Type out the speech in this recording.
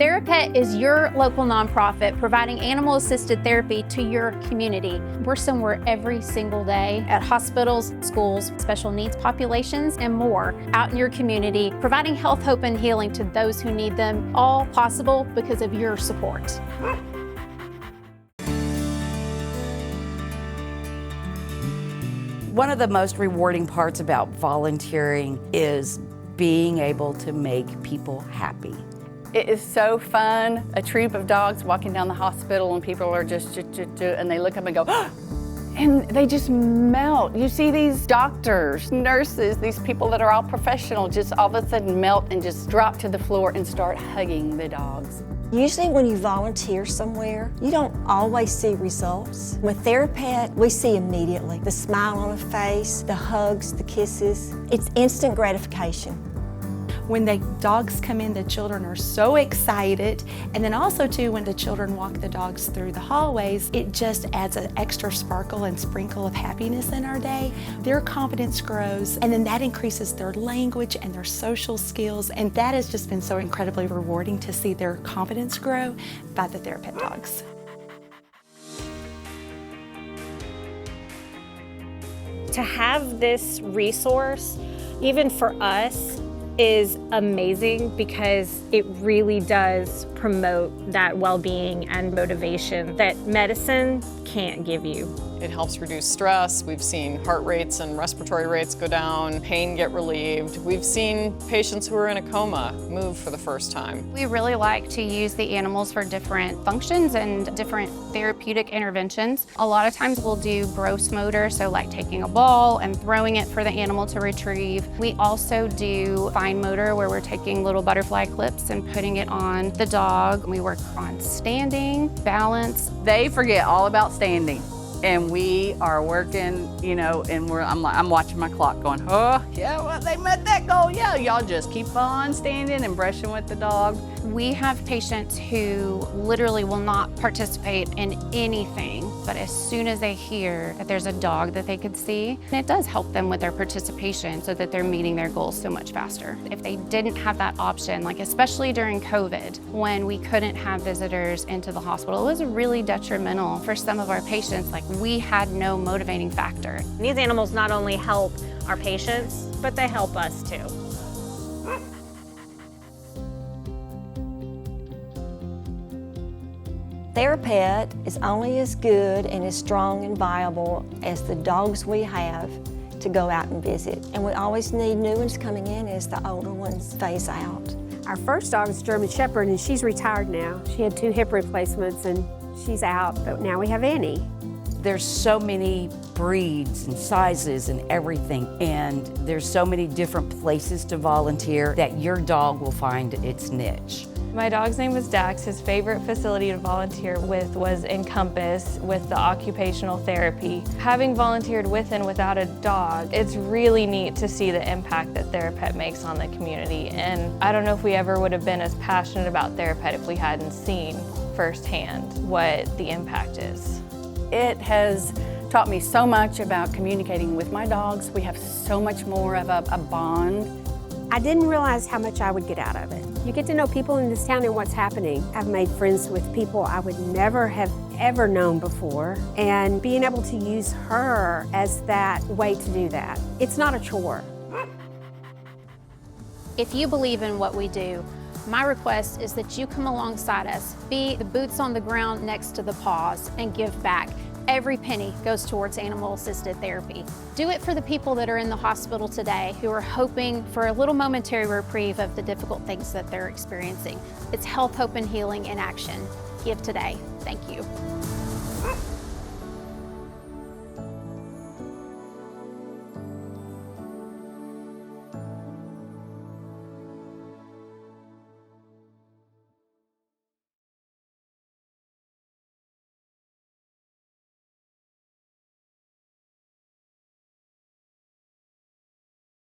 Therapet is your local nonprofit providing animal-assisted therapy to your community. We're somewhere every single day at hospitals, schools, special needs populations, and more out in your community, providing health, hope, and healing to those who need them, all possible because of your support. One of the most rewarding parts about volunteering is being able to make people happy. It is so fun, a troop of dogs walking down the hospital and people are just, and they look up and go, and they just melt. You see these doctors, nurses, these people that are all professional just all of a sudden melt and just drop to the floor and start hugging the dogs. Usually when you volunteer somewhere, you don't always see results. With Therapet, we see immediately the smile on the face, the hugs, the kisses. It's instant gratification. When the dogs come in, the children are so excited. And then also too, when the children walk the dogs through the hallways, it just adds an extra sparkle and sprinkle of happiness in our day. Their confidence grows, and then that increases their language and their social skills. And that has just been so incredibly rewarding to see their confidence grow by the Therapet dogs. To have this resource, even for us, is amazing because it really does promote that well-being and motivation that medicine can't give you. It helps reduce stress. We've seen heart rates and respiratory rates go down, pain get relieved. We've seen patients who are in a coma move for the first time. We really like to use the animals for different functions and different therapeutic interventions. A lot of times we'll do gross motor, so like taking a ball and throwing it for the animal to retrieve. We also do fine motor, where we're taking little butterfly clips and putting it on the dog. We work on standing, balance. They forget all about standing. And we are working, you know, and I'm watching my clock going, oh, yeah, well, they met that goal. Yeah, y'all just keep on standing and brushing with the dog. We have patients who literally will not participate in anything, but as soon as they hear that there's a dog that they could see, it does help them with their participation so that they're meeting their goals so much faster. If they didn't have that option, like especially during COVID, when we couldn't have visitors into the hospital, it was really detrimental for some of our patients. Like, we had no motivating factor. These animals not only help our patients, but they help us too. Therapet is only as good and as strong and viable as the dogs we have to go out and visit. And we always need new ones coming in as the older ones phase out. Our first dog is a German Shepherd, and she's retired now. She had 2 hip replacements and she's out, but now we have Annie. There's so many breeds and sizes and everything, and there's so many different places to volunteer that your dog will find its niche. My dog's name was Dax. His favorite facility to volunteer with was Encompass with the occupational therapy. Having volunteered with and without a dog, it's really neat to see the impact that Therapet makes on the community. And I don't know if we ever would have been as passionate about Therapet if we hadn't seen firsthand what the impact is. It has taught me so much about communicating with my dogs. We have so much more of a bond. I didn't realize how much I would get out of it. You get to know people in this town and what's happening. I've made friends with people I would never have ever known before, and being able to use her as that way to do that. It's not a chore. If you believe in what we do, my request is that you come alongside us, be the boots on the ground next to the paws, and give back. Every penny goes towards animal-assisted therapy. Do it for the people that are in the hospital today who are hoping for a little momentary reprieve of the difficult things that they're experiencing. It's health, hope, and healing in action. Give today. Thank you.